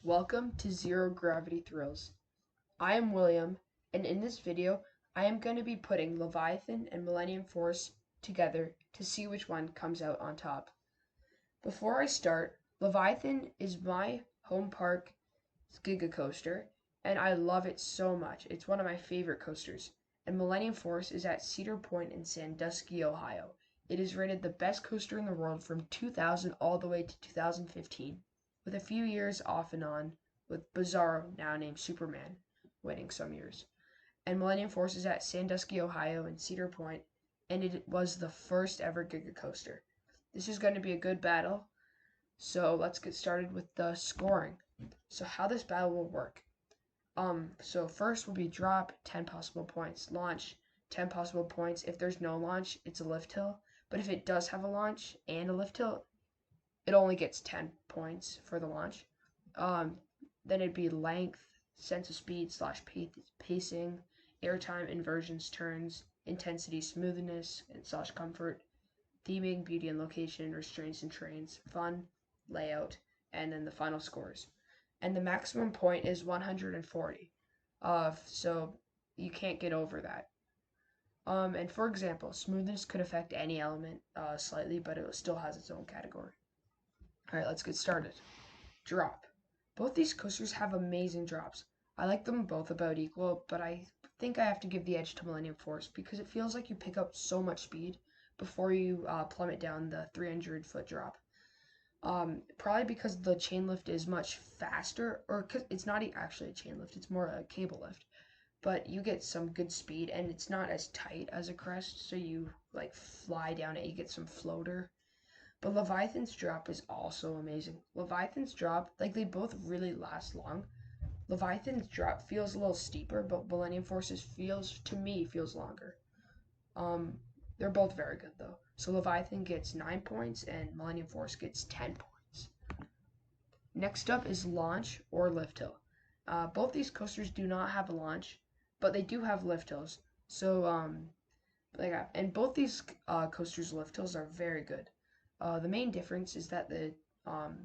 Welcome to Zero Gravity Thrills. I am William, and in this video, I am going to be putting Leviathan and Millennium Force together to see which one comes out on top. Before I start, Leviathan is my home park Giga Coaster, and I love it so much. It's one of my favorite coasters. And Millennium Force is at Cedar Point in Sandusky, Ohio. It is rated the best coaster in the world from 2000 all the way to 2015, with a few years off and on, with Bizarro, now named Superman, winning some years. And Millennium Force is at Sandusky, Ohio and Cedar Point, and it was the first ever Giga Coaster. This is going to be a good battle, so let's get started with the scoring. So how this battle will work. So first will be drop, 10 possible points. Launch, 10 possible points. If there's no launch, it's a lift hill. But if it does have a launch and a lift hill, it only gets 10 points for the launch. Then it'd be length, sense of speed / pacing, airtime, inversions, turns, intensity, smoothness, and / comfort, theming, beauty and location, restraints and trains, fun, layout, and then the final scores. And the maximum point is 140. So you can't get over that. And for example, smoothness could affect any element slightly, but it still has its own category. All right, let's get started. Drop. Both these coasters have amazing drops. I like them both about equal, but I think I have to give the edge to Millennium Force because it feels like you pick up so much speed before you plummet down the 300-foot drop. Probably because the chain lift is much faster, or cause it's not actually a chain lift, it's more a cable lift. But you get some good speed, and it's not as tight as a crest, so you like fly down it, you get some floater. But Leviathan's drop is also amazing. Leviathan's drop, like they both really last long. Leviathan's drop feels a little steeper, but Millennium Force's feels longer. Um, they're both very good though. So Leviathan gets 9 points and Millennium Force gets 10 points. Next up is launch or lift hill. Both these coasters do not have a launch, but they do have lift hills. So and both these coasters' lift hills are very good. The main difference is that the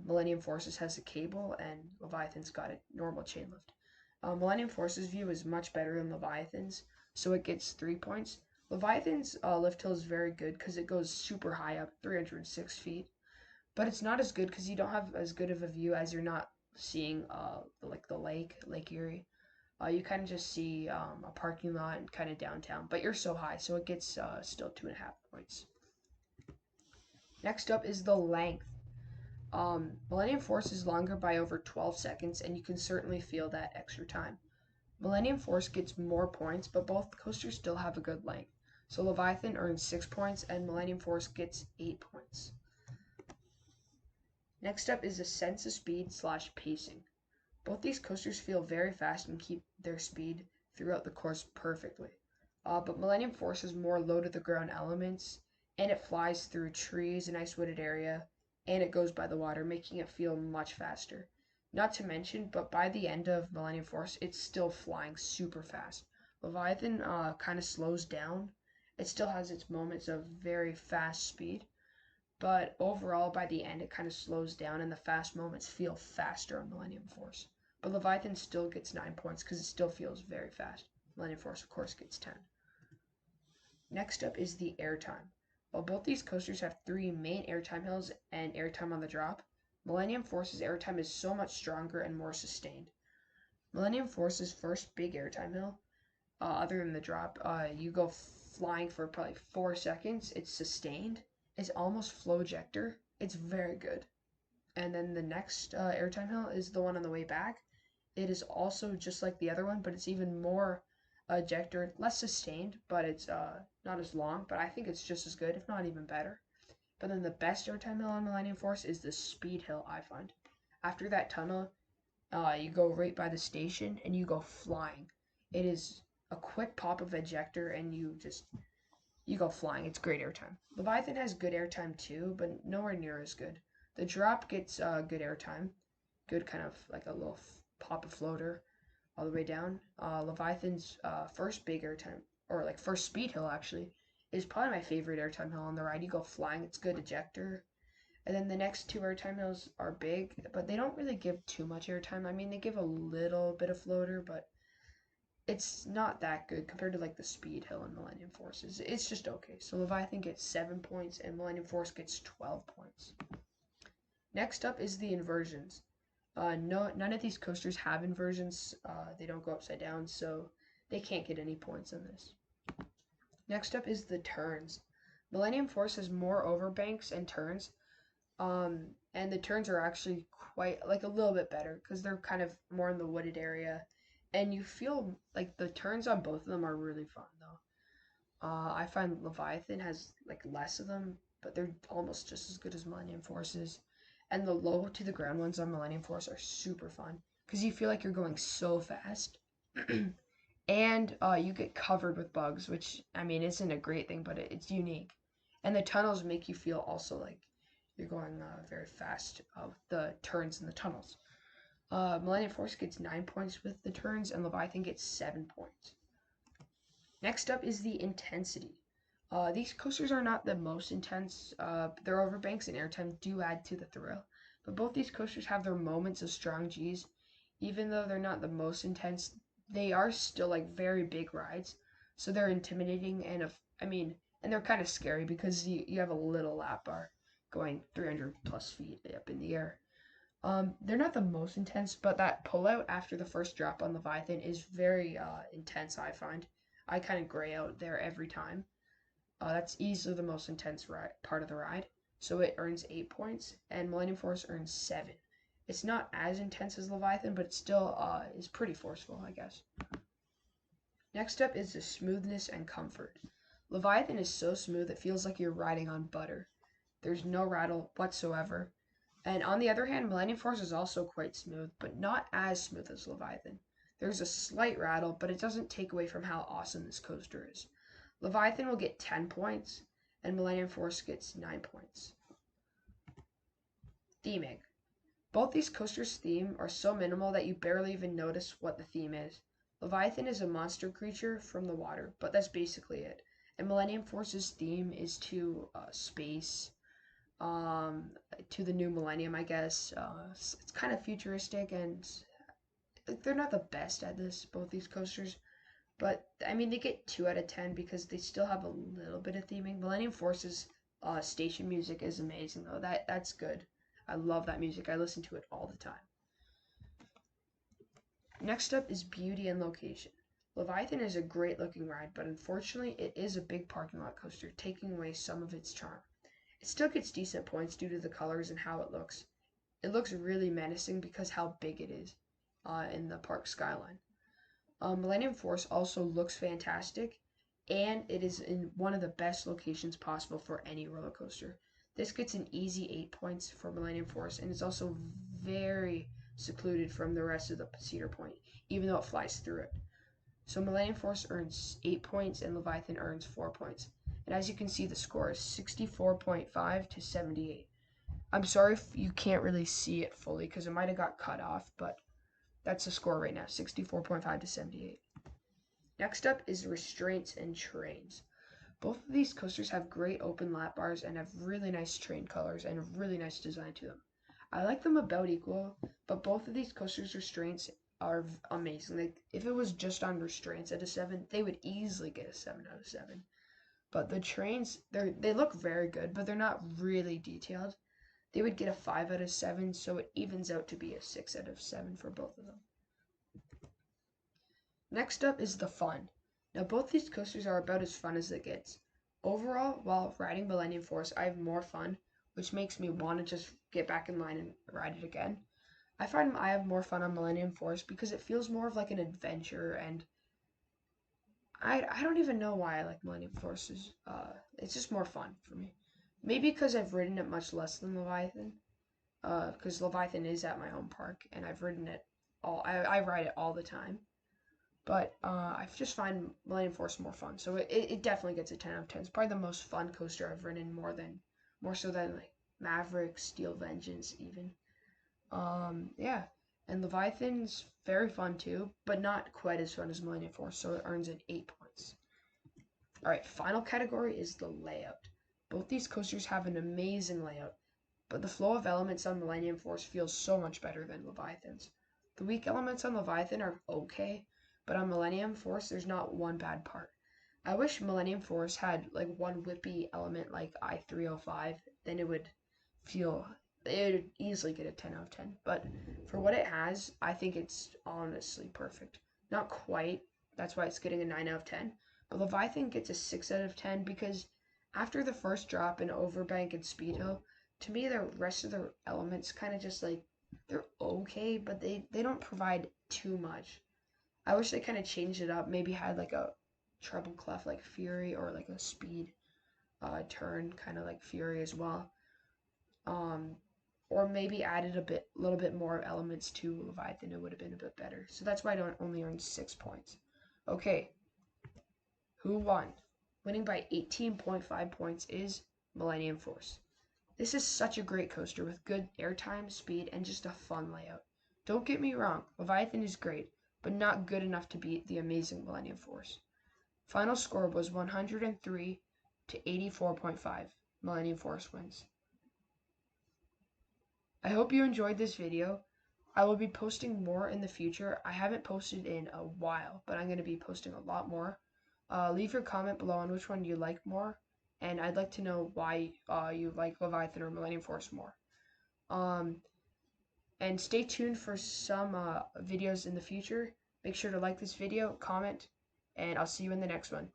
Millennium Forces has a cable and Leviathan's got a normal chain lift. Millennium Force's view is much better than Leviathan's, so it gets 3 points. Leviathan's lift hill is very good because it goes super high up, 306 feet, but it's not as good because you don't have as good of a view as you're not seeing like the Lake Erie. You kind of just see a parking lot and kind of downtown, but you're so high, so it gets still 2.5 points. Next up is the length. Millennium Force is longer by over 12 seconds, and you can certainly feel that extra time. Millennium Force gets more points, but both coasters still have a good length. So Leviathan earns 6 points, and Millennium Force gets 8 points. Next up is a sense of speed / pacing. Both these coasters feel very fast and keep their speed throughout the course perfectly. But Millennium Force has more low to the ground elements, and it flies through trees and ice wooded area, and it goes by the water, making it feel much faster. Not to mention, but by the end of Millennium Force, it's still flying super fast. Leviathan kind of slows down. It still has its moments of very fast speed, but overall, by the end, it kind of slows down, and the fast moments feel faster on Millennium Force. But Leviathan still gets 9 points because it still feels very fast. Millennium Force, of course, gets 10. Next up is the airtime. While both these coasters have 3 main airtime hills and airtime on the drop, Millennium Force's airtime is so much stronger and more sustained. Millennium Force's first big airtime hill, other than the drop, you go flying for probably 4 seconds. It's sustained. It's almost flow ejector. It's very good. And then the next airtime hill is the one on the way back. It is also just like the other one, but it's even more ejector, less sustained, but it's not as long, but I think it's just as good, if not even better. But then the best airtime hill on Millennium Force is the speed hill, I find. After that tunnel, you go right by the station and you go flying. It is a quick pop of ejector and you go flying. It's great airtime. Leviathan has good airtime too, but nowhere near as good. The drop gets good airtime, good kind of like a little pop of floater all the way down. Leviathan's first big airtime, or like first speed hill actually, is probably my favorite airtime hill on the ride. You go flying, it's good ejector, And then the next two airtime hills are big, but they don't really give too much airtime. I mean, they give a little bit of floater, but it's not that good compared to like the Speed Hill and Millennium Force. It's just okay. So Leviathan gets 7 points and Millennium Force gets 12 points. Next up is the inversions. None of these coasters have inversions. They don't go upside down, so they can't get any points on this. Next up is the turns. Millennium Force has more overbanks and turns, and the turns are actually quite like a little bit better because they're kind of more in the wooded area, and you feel like the turns on both of them are really fun though. I find Leviathan has like less of them, but they're almost just as good as Millennium Forces. And the low to the ground ones on Millennium Force are super fun because you feel like you're going so fast. And you get covered with bugs, which I mean isn't a great thing, but it's unique. And the tunnels make you feel also like you're going very fast with the turns in the tunnels. Millennium Force gets 9 points with the turns, and Leviathan gets 7 points. Next up is the intensity. These coasters are not the most intense. Their overbanks and airtime do add to the thrill, but both these coasters have their moments of strong G's. Even though they're not the most intense, they are still like very big rides, so they're intimidating and and they're kind of scary because you have a little lap bar going 300 plus feet up in the air. They're not the most intense, but that pullout after the first drop on Leviathan is very intense. I find I kind of gray out there every time. That's easily the most intense part of the ride, so it earns 8 points, and Millennium Force earns 7. It's not as intense as Leviathan, but it still is pretty forceful, I guess. Next up is the smoothness and comfort. Leviathan is so smooth it feels like you're riding on butter. There's no rattle whatsoever. And on the other hand, Millennium Force is also quite smooth, but not as smooth as Leviathan. There's a slight rattle, but it doesn't take away from how awesome this coaster is. Leviathan will get 10 points, and Millennium Force gets 9 points. Theming. Both these coasters' theme are so minimal that you barely even notice what the theme is. Leviathan is a monster creature from the water, but that's basically it. And Millennium Force's theme is to space, to the new millennium, I guess. It's kind of futuristic, and they're not the best at this, both these coasters. But, I mean, they get 2 out of 10 because they still have a little bit of theming. Millennium Force's station music is amazing, though. That's good. I love that music. I listen to it all the time. Next up is beauty and location. Leviathan is a great looking ride, but unfortunately it is a big parking lot coaster, taking away some of its charm. It still gets decent points due to the colors and how it looks. It looks really menacing because how big it is in the park skyline. Millennium Force also looks fantastic, and it is in one of the best locations possible for any roller coaster. This gets an easy 8 points for Millennium Force, and it's also very secluded from the rest of the Cedar Point, even though it flies through it. So Millennium Force earns 8 points, and Leviathan earns 4 points. And as you can see, the score is 64.5 to 78. I'm sorry if you can't really see it fully because it might have got cut off, but that's the score right now, 64.5 to 78. Next up is restraints and trains. Both of these coasters have great open lap bars and have really nice train colors and a really nice design to them. I like them about equal, but both of these coasters' restraints are amazing. Like if it was just on restraints at a 7, they would easily get a 7 out of 7. But the trains, they look very good, but they're not really detailed. They would get a 5 out of 7, so it evens out to be a 6 out of 7 for both of them. Next up is the fun. Now both these coasters are about as fun as it gets. Overall, while riding Millennium Force, I have more fun, which makes me want to just get back in line and ride it again. I find I have more fun on Millennium Force because it feels more of like an adventure, and I don't even know why I like Millennium Force. It's just more fun for me. Maybe because I've ridden it much less than Leviathan, because Leviathan is at my home park, and I've ridden it all. I ride it all the time. But I just find Millennium Force more fun. So it definitely gets a 10 out of 10. It's probably the most fun coaster I've ridden more so than like Maverick, Steel Vengeance even. Yeah. And Leviathan's very fun too, but not quite as fun as Millennium Force, so it earns an 8 points. Alright, final category is the layout. Both these coasters have an amazing layout. but the flow of elements on Millennium Force feels so much better than Leviathan's. The weak elements on Leviathan are okay, but on Millennium Force there's not one bad part. I wish Millennium Force had like one whippy element like I-305, then it would easily get a 10 out of 10. But for what it has, I think it's honestly perfect. Not quite, that's why it's getting a 9 out of 10. But Leviathan gets a 6 out of 10 because after the first drop in Overbank and Speed Hill, to me the rest of the elements kind of just like, they're okay, but they don't provide too much. I wish they kind of changed it up, maybe had like a treble clef like Fury, or like a speed turn kind of like Fury as well. Or maybe added little bit more elements to Leviathan, it would have been a bit better. So that's why I don't only earn 6 points. Okay, who won? Winning by 18.5 points is Millennium Force. This is such a great coaster with good airtime, speed, and just a fun layout. Don't get me wrong, Leviathan is great, but not good enough to beat the amazing Millennium Force. Final score was 103 to 84.5. Millennium Force wins. I hope you enjoyed this video. I will be posting more in the future. I haven't posted in a while, but I'm going to be posting a lot more. Leave your comment below on which one you like more, and I'd like to know why you like Leviathan or Millennium Force more. And stay tuned for some videos in the future. Make sure to like this video, comment, and I'll see you in the next one.